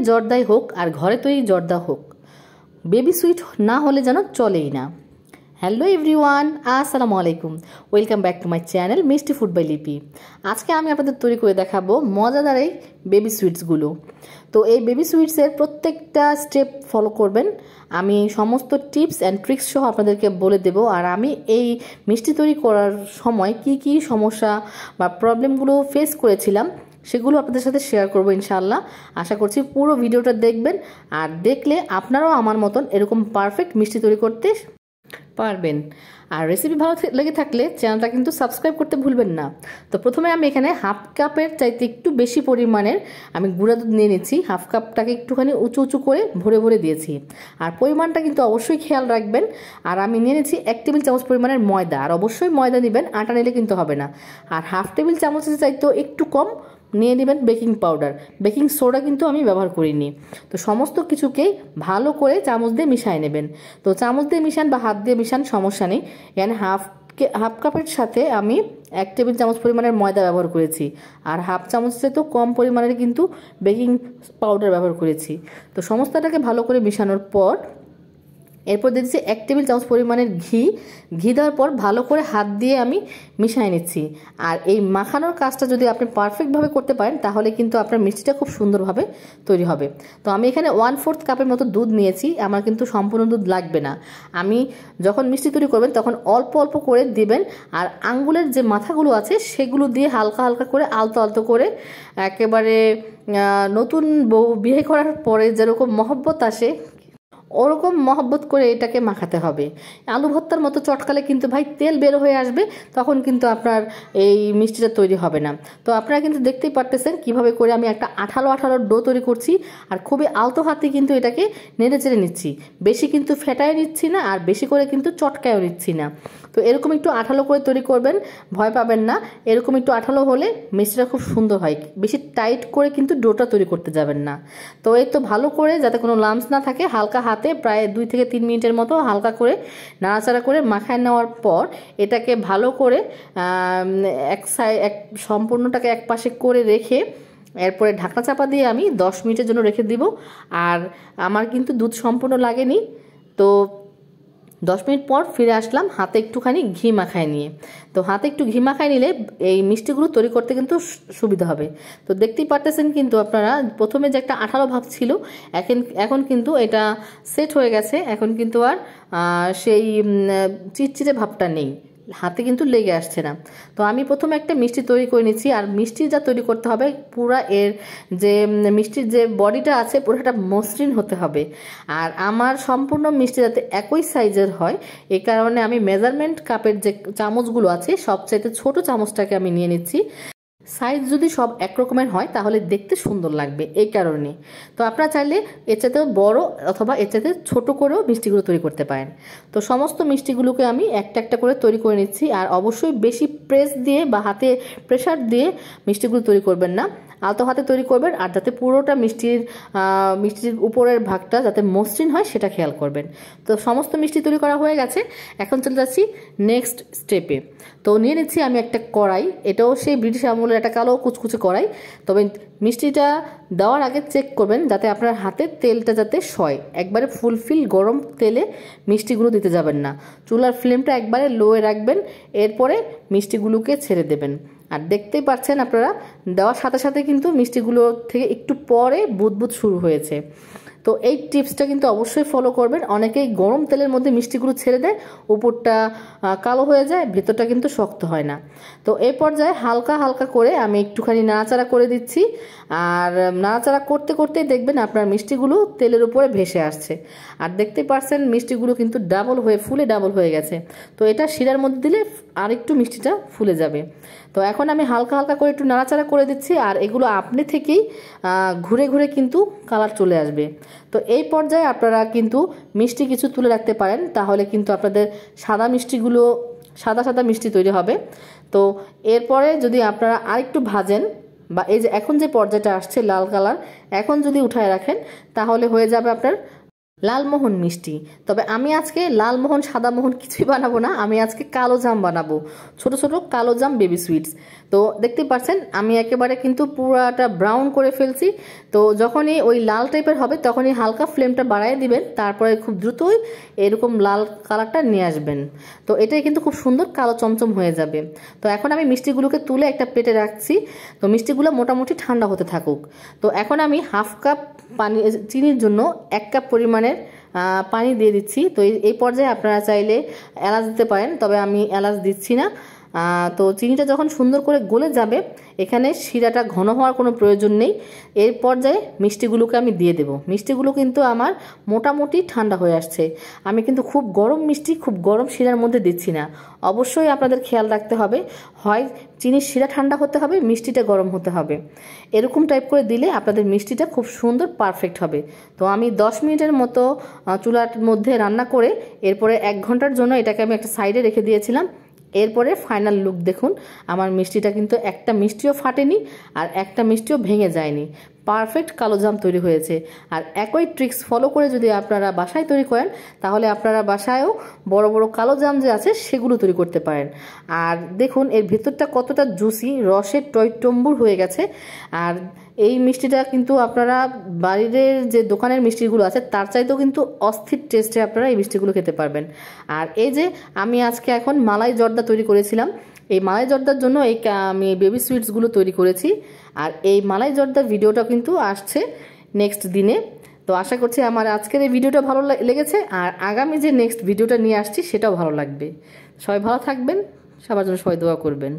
জর্দাই হোক আর ঘরে তৈরি জর্দা হোক, বেবি সুইট না হলে যেন চলেই না। হ্যালো এভরিওয়ান, আসসালামু আলাইকুম, welcome back to my channel মিষ্টি ফুড বাই লিপি। আজকে আমি আপনাদের তৈরি করে দেখাবো মজাদার এই বেবি সুইটসগুলো। তো এই বেবি সুইটসের প্রত্যেকটা স্টেপ ফলো করবেন, আমি সমস্ত টিপস অ্যান্ড ট্রিক্স সহ আপনাদেরকে বলে দেব। আর আমি এই মিষ্টি তৈরি করার সময় কি কি সমস্যা বা প্রবলেমগুলো ফেস করেছিলাম সেগুলো আপনাদের সাথে শেয়ার করবো ইনশাআল্লাহ। আশা করছি পুরো ভিডিওটা দেখবেন, আর দেখলে আপনারাও আমার মতন এরকম পারফেক্ট মিষ্টি তৈরি করতে পারবেন। আর রেসিপি ভালো লেগে থাকলে চ্যানেলটা কিন্তু সাবস্ক্রাইব করতে ভুলবেন না। তো প্রথমে আমি এখানে হাফ কাপের চাইতে একটু বেশি পরিমাণের আমি গুঁড়া দুধ নিয়ে নিচ্ছি। হাফ কাপটাকে একটুখানি উঁচু উঁচু করে ভরে ভরে দিয়েছি, আর পরিমাণটা কিন্তু অবশ্যই খেয়াল রাখবেন। আর আমি নিয়ে নিচ্ছি 1 টেবিল চামচ পরিমাণের ময়দা, আর অবশ্যই ময়দা নেবেন, আটা নিলে কিন্তু হবে না। আর হাফ টেবিল চামচের চাইতেও একটু কম নিয়ে নেবেন বেকিং পাউডার, বেকিং সোডা কিন্তু আমি ব্যবহার করিনি। তো সমস্ত কিছুকেই ভালো করে চামচ দিয়ে মিশিয়ে নেবেন। তো চামচ দিয়ে মিশান বা হাত দিয়ে মিশান, সমস্যা নেই। এখানে হাফ কাপের সাথে আমি 1 টেবিল চামচ পরিমাণের ময়দা ব্যবহার করেছি, আর হাফ চামচের তো কম পরিমাণের কিন্তু বেকিং পাউডার ব্যবহার করেছি। তো সমস্তটাকে ভালো করে মিশানোর পর এরপর দিচ্ছি 1 টেবিল চামচ পরিমাণের ঘি দেওয়ার পর ভালো করে হাত দিয়ে আমি মিশিয়ে নিচ্ছি। আর এই মাখানোর কাজটা যদি আপনি পারফেক্টভাবে করতে পারেন তাহলে কিন্তু আপনার মিষ্টিটা খুব সুন্দরভাবে তৈরি হবে। তো আমি এখানে 1/4 কাপের মতো দুধ নিয়েছি, আমার কিন্তু সম্পূর্ণ দুধ লাগবে না। আমি যখন মিষ্টি তৈরি করবেন তখন অল্প অল্প করে দিবেন, আর আঙ্গুলের যে মাথাগুলো আছে সেগুলো দিয়ে হালকা হালকা করে আলতো আলতো করে একেবারে নতুন বউ বিয়ে করার পরে যেরকম মহব্বত আসে ওরকম মহব্বত করে এটাকে মাখাতে হবে। আলু ভর্তার মতো চটকালে কিন্তু ভাই তেল বের হয়ে আসবে, তখন কিন্তু আপনার এই মিষ্টিটা তৈরি হবে না। তো আপনারা কিন্তু দেখতেই পারতেছেন কিভাবে করে আমি একটা আঠালো আঠালো ডো তৈরি করছি, আর খুবই আলতো হাতে কিন্তু এটাকে নেড়ে চেড়ে নিচ্ছি। বেশি কিন্তু ফেটায় নিচ্ছি না, আর বেশি করে কিন্তু চটকায়ও নিচ্ছি না। তো এরকম একটু আঠালো করে তৈরি করবেন, ভয় পাবেন না। এরকম একটু আঠালো হলে মিষ্টিটা খুব সুন্দর হয়। বেশি টাইট করে কিন্তু ডোটা তৈরি করতে যাবেন না। তো এই তো ভালো করে যাতে কোনো লাম্পস না থাকে, হালকা হাতে প্রায় 2 থেকে 3 মিনিটের মতো হালকা করে নাড়াচাড়া করে মাখায় নেওয়ার পর এটাকে ভালো করে সম্পূর্ণটাকে এক পাশে করে রেখে এরপরে ঢাকনা চাপা দিয়ে আমি 10 মিনিটের জন্য রেখে দিব। আর আমার কিন্তু দুধ সম্পূর্ণ লাগেনি। তো 10 মিনিট পর ফিরে আসলাম হাতে একটুখানি ঘি মাখায় নিয়ে। তো হাতে একটু ঘি মাখায় নিলে এই মিষ্টিগুলো তৈরি করতে কিন্তু সুবিধা হবে। তো দেখতেই পারতেছেন কিন্তু আপনারা প্রথমে যে একটা আঠালো ভাব ছিল এখন কিন্তু এটা সেট হয়ে গেছে। এখন কিন্তু আর সেই চিটচিটে ভাবটা নেই, হাতে কিন্তু লেগে আসছে না। তো আমি প্রথমে একটা মিষ্টি তৈরি করে নিচ্ছি, আর মিষ্টি যা তৈরি করতে হবে পুরা এর যে মিষ্টির যে বডিটা আছে পুরোটা মসৃণ হতে হবে। আর আমার সম্পূর্ণ মিষ্টি যাতে একই সাইজের হয় এই কারণে আমি মেজারমেন্ট কাপের যে চামচগুলো আছে সবচাইতে ছোট চামচটাকে আমি নিয়ে নিচ্ছি। সাইজ যদি সব একরকমের হয় তাহলে দেখতে সুন্দর লাগবে, এই কারণে। তো আপনারা চাইলে এর চাইতে বড় অথবা এর চাইতে ছোট করেও মিষ্টিগুলো তৈরি করতে পারেন। তো সমস্ত মিষ্টিগুলোকে আমি একটা একটা করে তৈরি করে নিচ্ছি। আর অবশ্যই বেশি প্রেস দিয়ে বা হাতে প্রেসার দিয়ে মিষ্টিগুলো তৈরি করবেন না, আলতো হাতে তৈরি করবেন। আর যাতে পুরোটা মিষ্টির উপরের ভাগটা যাতে মসৃণ হয় সেটা খেয়াল করবেন। তো সমস্ত মিষ্টি তৈরি করা হয়ে গেছে, এখন চলে যাচ্ছি নেক্সট স্টেপে। তো নিয়ে নিচ্ছি আমি একটা কড়াই, এটাও সেই ব্রিটিশ আমলের একটা কালো কুচকুচে কড়াই। তবে মিষ্টিটা দেওয়ার আগে চেক করবেন যাতে আপনার হাতের তেলটা যাতে সয়। একবারে ফুলফিল গরম তেলে মিষ্টিগুলো দিতে যাবেন না, চুলার ফ্লেমটা একবারে লোয়ে রাখবেন। এরপরে মিষ্টিগুলোকে ছেড়ে দেবেন। আর দেখতেই পাচ্ছেন আপনারা দেওয়ার সাথে সাথে কিন্তু মিষ্টিগুলো থেকে একটু পরে বুদবুদ শুরু হয়েছে। তো এই টিপসটা কিন্তু অবশ্যই ফলো করবেন। অনেকেই গরম তেলের মধ্যে মিষ্টিগুলো ছেড়ে দেয়, উপরটা কালো হয়ে যায়, ভেতরটা কিন্তু শক্ত হয় না। তো এই পর্যায়ে হালকা হালকা করে আমি একটুখানি নাড়াচাড়া করে দিচ্ছি। আর নাড়াচাড়া করতে করতেই দেখবেন আপনার মিষ্টিগুলো তেলের উপরে ভেসে আসছে। আর দেখতে পাচ্ছেন মিষ্টিগুলো কিন্তু ফুলে ডাবল হয়ে গেছে। তো এটা শিরার মধ্যে দিলে আর একটু মিষ্টিটা ফুলে যাবে। তো এখন আমি হালকা হালকা করে একটু নাড়াচাড়া করে দিচ্ছি, আর এগুলো আপনি থেকেই ঘুরে ঘুরে কিন্তু কালার চলে আসবে। তো এই পর্যায়ে আপনারা কিন্তু মিষ্টি কিছু তুলে রাখতে পারেন, তাহলে কিন্তু আপনাদের সাদা সাদা মিষ্টি তৈরি হবে। তো এরপরে যদি আপনারা আরেকটু ভাজেন বা এই যে এখন যে পর্যায়টা আসছে লাল কালার, এখন যদি উঠায় রাখেন তাহলে হয়ে যাবে আপনার লালমোহন মিষ্টি। তবে আমি আজকে লালমোহন সাদা মোহন কিছুই বানাবো না, আমি আজকে কালো জাম বানাবো, ছোট ছোট কালো জাম বেবি সুইটস। তো দেখতে পাচ্ছেন আমি একেবারে কিন্তু পুরাটা ব্রাউন করে ফেলছি। তো যখনই ওই লাল টাইপের হবে তখনই হালকা ফ্লেমটা বাড়ায় দিবেন, তারপরে খুব দ্রুতই এরকম লাল কালারটা নিয়ে আসবেন। তো এটাই কিন্তু খুব সুন্দর কালো চমচম হয়ে যাবে। তো এখন আমি মিষ্টিগুলোকে তুলে একটা প্লেটে রাখছি। তো মিষ্টিগুলো মোটামুটি ঠান্ডা হতে থাকুক। তো এখন আমি হাফ কাপ পানি, চিনির জন্য 1 কাপ পরিমাণের পানি দিয়ে দিচ্ছি। তো এই পর্যায়ে আপনারা চাইলে এলাচ দিতে পারেন, তবে আমি এলাচ দিচ্ছি না। তো চিনিটা যখন সুন্দর করে গলে যাবে, এখানে শিরাটা ঘন হওয়ার কোনো প্রয়োজন নেই। এর পর্যায়ে মিষ্টিগুলোকে আমি দিয়ে দেব। মিষ্টিগুলো কিন্তু আমার মোটামুটি ঠান্ডা হয়ে আসছে। আমি কিন্তু খুব গরম মিষ্টি, খুব গরম শিরার মধ্যে দিচ্ছি না। অবশ্যই আপনাদের খেয়াল রাখতে হবে, হয় চিনির শিরা ঠান্ডা হতে হবে, মিষ্টিটা গরম হতে হবে। এরকম টাইপ করে দিলে আপনাদের মিষ্টিটা খুব সুন্দর পারফেক্ট হবে। তো আমি 10 মিনিটের মতো চুলার মধ্যে রান্না করে এরপরে 1 ঘন্টার জন্য এটাকে আমি একটা সাইডে রেখে দিয়েছিলাম। এরপরে ফাইনাল লুক দেখুন, আমার মিষ্টিটা কিন্তু একটা মিষ্টিও ফাটেনি আর একটা মিষ্টিও ভেঙে যায়নি। পারফেক্ট কালো জাম তৈরি হয়েছে। আর একই ট্রিক্স ফলো করে যদি আপনারা বাসায় তৈরি করেন, তাহলে আপনারা বাসায়ও বড় বড় কালো জাম যে আছে সেগুলো তৈরি করতে পারেন। আর দেখুন এর ভেতরটা কতটা জুসি, রসের টইটম্বুর হয়ে গেছে। আর এই মিষ্টিটা কিন্তু আপনারা বাড়ির যে দোকানের মিষ্টিগুলো আছে তার চাইতেও কিন্তু অস্থির টেস্টে আপনারা এই মিষ্টিগুলো খেতে পারবেন। আর এই যে আমি আজকে এখন মালাই জর্দা তৈরি করেছিলাম, এই মালাই জর্দার জন্য আমি বেবি সুইটসগুলো তৈরি করেছি। আর এই মালাই জর্দার ভিডিওটা কিন্তু আসছে নেক্সট দিনে। তো আশা করছি আমার আজকের এই ভিডিওটা ভালো লেগেছে, আর আগামী যে নেক্সট ভিডিওটা নিয়ে আসছি সেটাও ভালো লাগবে। সবাই ভালো থাকবেন, সবার জন্য সবাই দোয়া করবেন।